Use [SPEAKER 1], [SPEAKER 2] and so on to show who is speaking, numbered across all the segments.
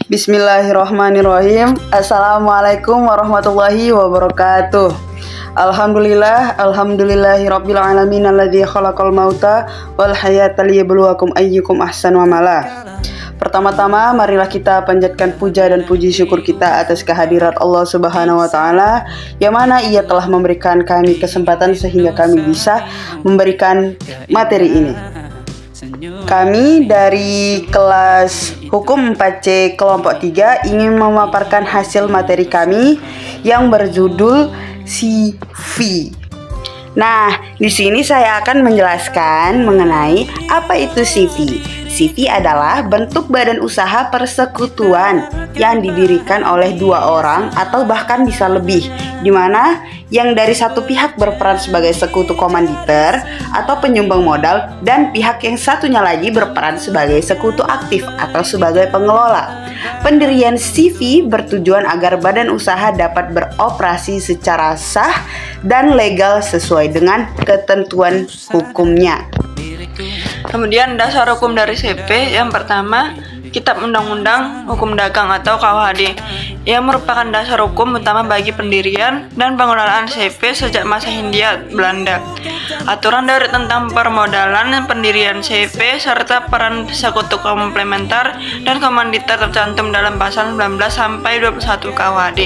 [SPEAKER 1] Bismillahirrahmanirrahim. Assalamualaikum warahmatullahi wabarakatuh. Alhamdulillahirabbil alamin alladzi khalaqal mauta wal hayata liyabluwakum ayyukum ahsanu amala. Pertama-tama marilah kita panjatkan puja dan puji syukur kita atas kehadirat Allah Subhanahu wa taala yang mana Ia telah memberikan kami kesempatan sehingga kami bisa memberikan materi ini. Kami dari kelas Hukum 4C kelompok 3 ingin memaparkan hasil materi kami yang berjudul CV. Nah, di sini saya akan menjelaskan mengenai apa itu CV. CV adalah bentuk badan usaha persekutuan yang didirikan oleh dua orang atau bahkan bisa lebih, di mana yang dari satu pihak berperan sebagai sekutu komanditer atau penyumbang modal dan pihak yang satunya lagi berperan sebagai sekutu aktif atau sebagai pengelola. Pendirian CV bertujuan agar badan usaha dapat beroperasi secara sah dan legal sesuai dengan ketentuan hukumnya.
[SPEAKER 2] Kemudian dasar hukum dari CV yang pertama, Kitab Undang-Undang Hukum Dagang atau KUHD yang merupakan dasar hukum utama bagi pendirian dan pengelolaan CV sejak masa Hindia Belanda. Aturan dari tentang permodalan pendirian CV serta peran sekutu komplementer dan komanditer tercantum dalam pasal 19 sampai 21 KUHD.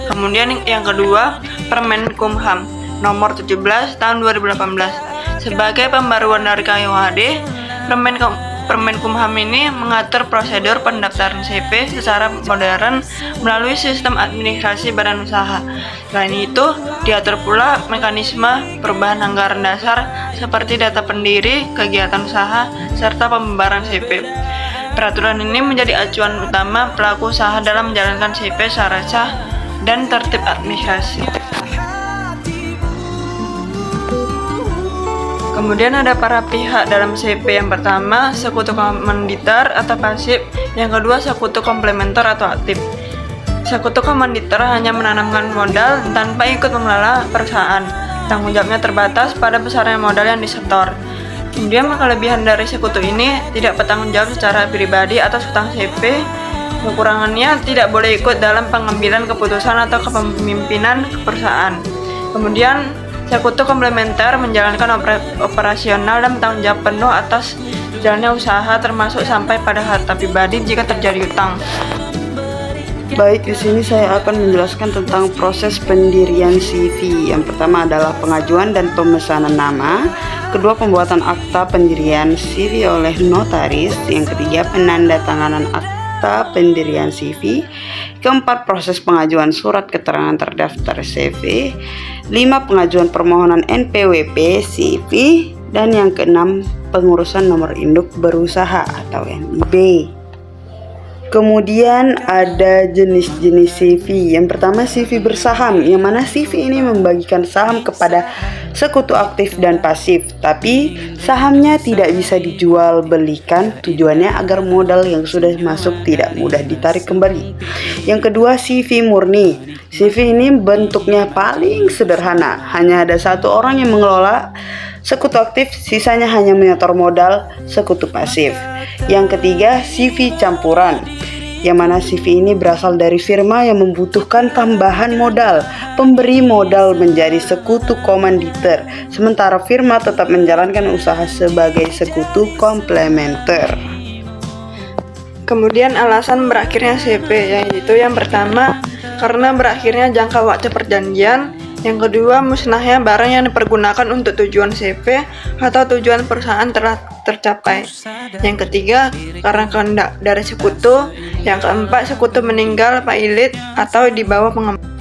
[SPEAKER 2] Kemudian yang kedua, Permenkumham nomor 17 tahun 2018. Sebagai pembaruan dari KUHD, Permenkumham ini mengatur prosedur pendaftaran CV secara modern melalui sistem administrasi badan usaha. Selain itu, diatur pula mekanisme perubahan anggaran dasar seperti data pendiri, kegiatan usaha, serta pembayaran CV. Peraturan ini menjadi acuan utama pelaku usaha dalam menjalankan CV secara sah dan tertib administrasi. Kemudian ada para pihak dalam CV. Yang pertama, sekutu komanditer atau pasif. Yang kedua, sekutu komplementer atau aktif. Sekutu komanditer hanya menanamkan modal tanpa ikut mengelola perusahaan. Tanggung jawabnya terbatas pada besarnya modal yang disetor. Kemudian kelebihan dari sekutu ini tidak bertanggung jawab secara pribadi atas hutang CV. Kekurangannya tidak boleh ikut dalam pengambilan keputusan atau kepemimpinan perusahaan. Kemudian sekutu komplementer menjalankan operasional dan tanggung jawab penuh atas jalannya usaha termasuk sampai pada harta pribadi jika terjadi utang.
[SPEAKER 1] Baik, di sini saya akan menjelaskan tentang proses pendirian CV. Yang pertama adalah pengajuan dan pemesanan nama. Kedua, pembuatan akta pendirian CV oleh notaris. Yang ketiga, penandatanganan akta pendirian CV. Keempat, proses pengajuan surat keterangan terdaftar CV. 5, pengajuan permohonan NPWP CV. Dan yang keenam, pengurusan nomor induk berusaha atau NIB. Kemudian ada jenis-jenis CV. Yang pertama, CV bersaham, yang mana CV ini membagikan saham kepada sekutu aktif dan pasif, tapi sahamnya tidak bisa dijual belikan, tujuannya agar modal yang sudah masuk tidak mudah ditarik kembali. Yang kedua, CV murni. CV ini bentuknya paling sederhana, hanya ada satu orang yang mengelola sekutu aktif, sisanya hanya menyetor modal sekutu pasif. Yang ketiga, CV campuran, yang mana CV ini berasal dari firma yang membutuhkan tambahan modal. Pemberi modal menjadi sekutu komanditer, sementara firma tetap menjalankan usaha sebagai sekutu komplementer.
[SPEAKER 2] Kemudian alasan berakhirnya CV, yaitu yang pertama, karena berakhirnya jangka waktu perjanjian. Yang kedua, musnahnya barang yang dipergunakan untuk tujuan CV atau tujuan perusahaan telah tercapai. Yang ketiga, karena kehendak dari sekutu. Yang keempat, sekutu meninggal, pailit, atau di bawah pengembangan.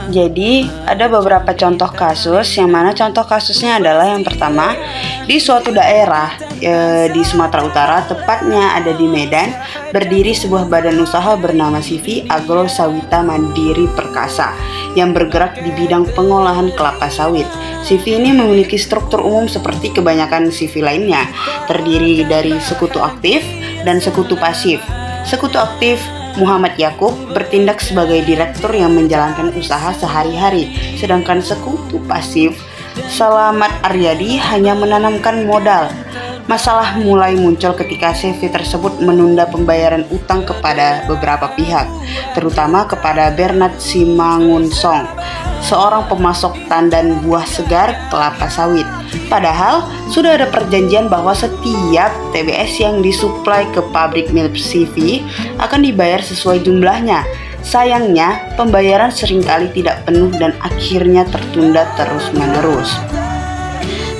[SPEAKER 1] Jadi ada beberapa contoh kasus, yang mana contoh kasusnya adalah yang pertama, di suatu daerah di Sumatera Utara, tepatnya ada di Medan, berdiri sebuah badan usaha bernama CV Agro Sawita Mandiri Perkasa yang bergerak di bidang pengolahan kelapa sawit. CV ini memiliki struktur umum seperti kebanyakan CV lainnya, terdiri dari sekutu aktif dan sekutu pasif. Sekutu aktif Muhammad Yakub bertindak sebagai direktur yang menjalankan usaha sehari-hari, sedangkan sekutu pasif Salamat Aryadi hanya menanamkan modal. Masalah mulai muncul ketika CV tersebut menunda pembayaran utang kepada beberapa pihak, terutama kepada Bernard Simangunsong, seorang pemasok tandan buah segar kelapa sawit. Padahal sudah ada perjanjian bahwa setiap TBS yang disuplai ke pabrik milik CV akan dibayar sesuai jumlahnya. Sayangnya, pembayaran seringkali tidak penuh dan akhirnya tertunda terus-menerus.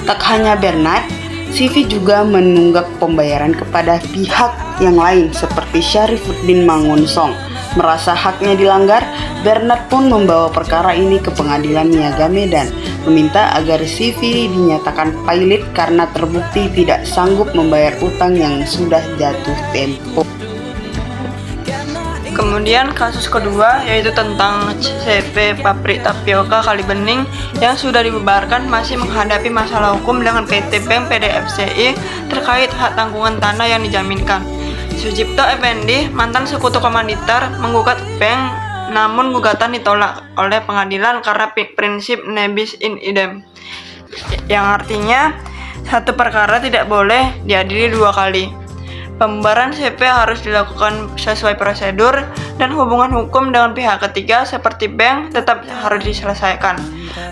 [SPEAKER 1] Tak hanya Bernard, CV juga menunggak pembayaran kepada pihak yang lain seperti Syarifuddin Mangunsong. Merasa haknya dilanggar, Bernard pun membawa perkara ini ke Pengadilan Niaga Medan, meminta agar CV dinyatakan pailit karena terbukti tidak sanggup membayar utang yang sudah jatuh tempo.
[SPEAKER 2] Kemudian kasus kedua yaitu tentang CV pabrik tapioka Kalibening yang sudah dibubarkan masih menghadapi masalah hukum dengan PT Bank PDFCI terkait hak tanggungan tanah yang dijaminkan. Sucipto Effendi, mantan sekutu komanditer, menggugat bank, namun gugatan ditolak oleh pengadilan karena prinsip ne bis in idem, yang artinya satu perkara tidak boleh diadili dua kali. Pembubaran CV harus dilakukan sesuai prosedur dan hubungan hukum dengan pihak ketiga seperti bank tetap harus diselesaikan.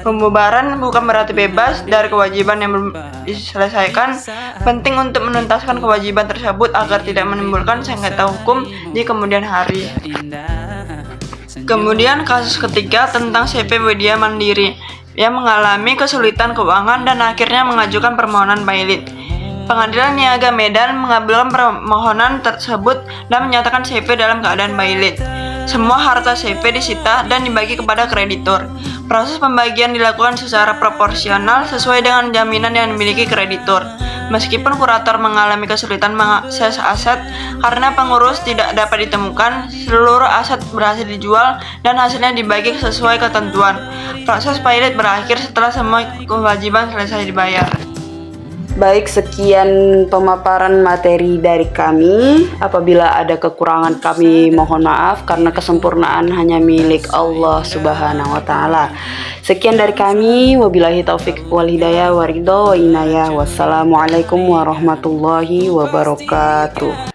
[SPEAKER 2] Pembubaran bukan berarti bebas dari kewajiban yang belum diselesaikan. Penting untuk menuntaskan kewajiban tersebut agar tidak menimbulkan sengketa hukum di kemudian hari. Kemudian kasus ketiga tentang CV Widya Mandiri yang mengalami kesulitan keuangan dan akhirnya mengajukan permohonan pailit. Pengadilan Niaga Medan mengabulkan permohonan tersebut dan menyatakan CV dalam keadaan pailit. Semua harta CV disita dan dibagi kepada kreditur. Proses pembagian dilakukan secara proporsional sesuai dengan jaminan yang dimiliki kreditur. Meskipun kurator mengalami kesulitan mengakses aset karena pengurus tidak dapat ditemukan, seluruh aset berhasil dijual dan hasilnya dibagi sesuai ketentuan. Proses pailit berakhir setelah semua kewajiban selesai dibayar.
[SPEAKER 1] Baik, sekian pemaparan materi dari kami. Apabila ada kekurangan kami mohon maaf karena kesempurnaan hanya milik Allah Subhanahu wa taala. Sekian dari kami, wabillahi taufik wal hidayah wa ridho wa inayah. Wassalamualaikum warahmatullahi wabarakatuh.